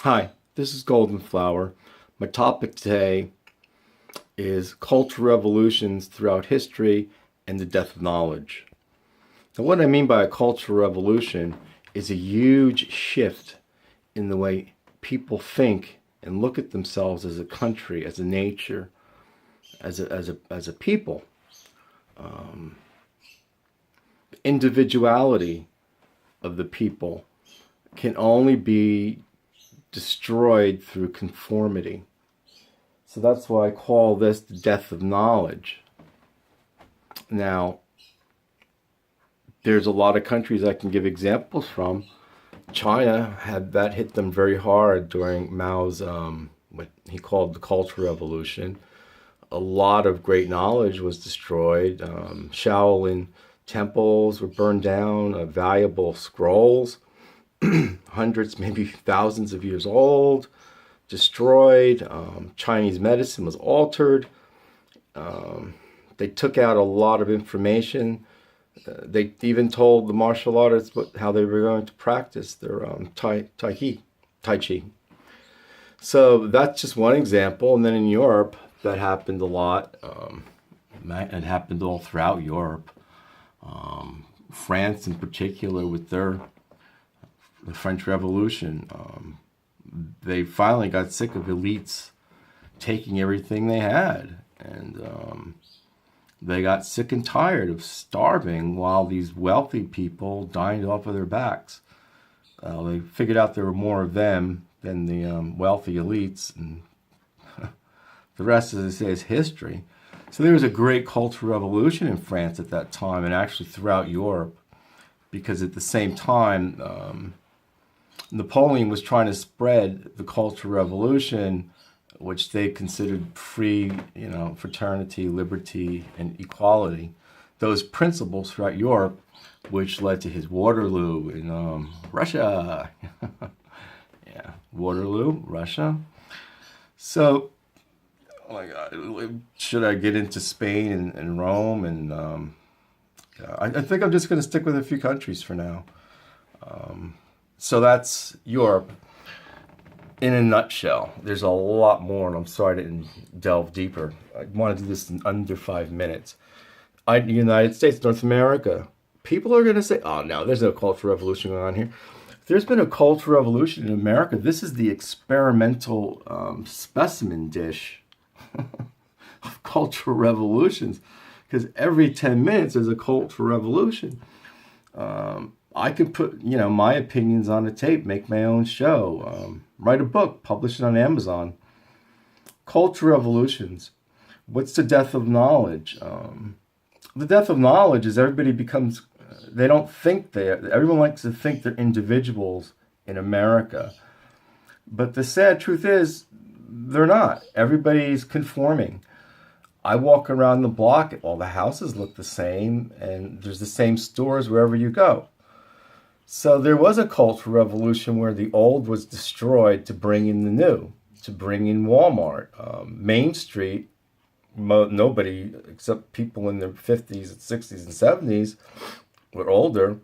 Hi, this is Golden Flower. My topic today is cultural revolutions throughout history and the death of knowledge. Now, what I mean by a cultural revolution is a huge shift in the way people think and look at themselves as a country, as a nature, as a people. Individuality of the people can only be destroyed through conformity. So that's why I call this the death of knowledge. Now, there's a lot of countries I can give examples from. China had that hit them very hard during Mao's what he called the Cultural Revolution. A lot of great knowledge was destroyed. Shaolin temples were burned down. Valuable scrolls, hundreds, maybe thousands of years old, destroyed. Chinese medicine was altered. They took out a lot of information. They even told the martial artists how they were going to practice their Tai Chi. So that's just one example. And then in Europe, that happened a lot. It happened all throughout Europe. France in particular with the French Revolution. They finally got sick of elites taking everything they had. And they got sick and tired of starving while these wealthy people dined off of their backs. They figured out there were more of them than the wealthy elites, and the rest, as I say, is history. So there was a great cultural revolution in France at that time, and actually throughout Europe, because at the same time, Napoleon was trying to spread the Cultural Revolution, which they considered free, fraternity, liberty, and equality. Those principles throughout Europe, which led to his Waterloo in Russia. Yeah, Waterloo, Russia. So, oh my God, should I get into Spain and Rome? And I think I'm just going to stick with a few countries for now. So that's Europe in a nutshell. There's a lot more, and I'm sorry I didn't delve deeper. I want to do this in under 5 minutes. United States, North America, people are going to say, oh, no, there's no cultural revolution going on here. There's been a cultural revolution in America. This is the experimental specimen dish of cultural revolutions, because every 10 minutes there's a cultural revolution. I could put, my opinions on a tape, make my own show, write a book, publish it on Amazon. Cultural revolutions. What's the death of knowledge? The death of knowledge is everybody becomes, they don't think everyone likes to think they're individuals in America. But the sad truth is, they're not. Everybody's conforming. I walk around the block, all the houses look the same, and there's the same stores wherever you go. So there was a cultural revolution where the old was destroyed to bring in the new, to bring in Walmart. Main Street, nobody except people in their 50s and 60s and 70s were older.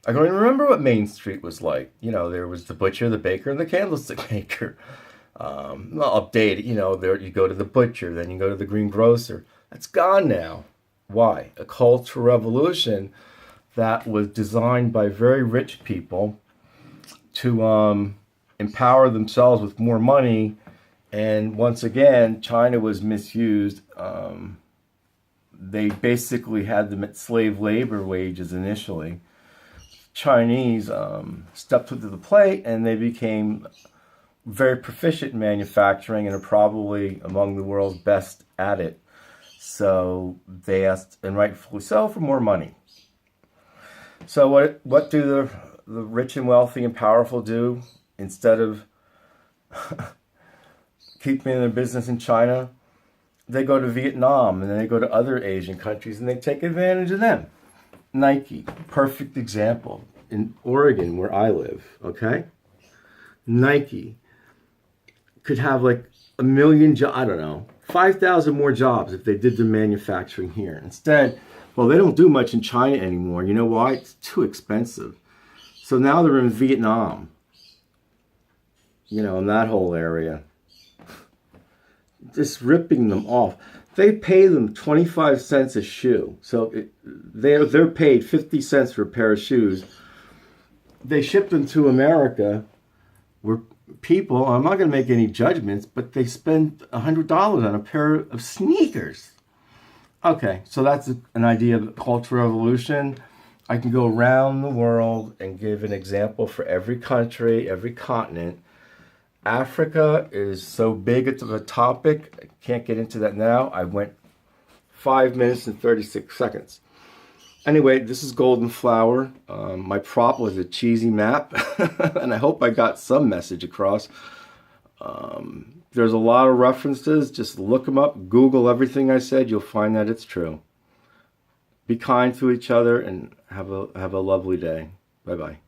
I don't even remember what Main Street was like. There was the butcher, the baker, and the candlestick maker. Updated, there you go to the butcher, then you go to the greengrocer. That's gone now. Why? A cultural revolution that was designed by very rich people to empower themselves with more money. And once again, China was misused. They basically had them at slave labor wages initially. Chinese stepped up to the plate, and they became very proficient in manufacturing and are probably among the world's best at it. So they asked, and rightfully so, for more money. So what do the rich and wealthy and powerful do? Instead of keeping their business in China, they go to Vietnam, and then they go to other Asian countries, and they take advantage of them. Nike, perfect example. In Oregon, where I live, okay? Nike could have like 1 million jobs, I don't know, 5,000 more jobs if they did the manufacturing here. Instead, well, they don't do much in China anymore. You know why? It's too expensive. So now they're in Vietnam. in that whole area. Just ripping them off. They pay them 25 cents a shoe. So they're paid 50 cents for a pair of shoes. They ship them to America where people, I'm not going to make any judgments, but they spend $100 on a pair of sneakers. Okay, so that's an idea of cultural revolution. I can go around the world and give an example for every country, every continent. Africa is so big it's a topic. I can't get into that now. I went 5 minutes and 36 seconds. Anyway, this is Golden Flower. My prop was a cheesy map, and I hope I got some message across. There's a lot of references. Just look them up. Google everything I said. You'll find that it's true. Be kind to each other and have a lovely day. Bye-bye.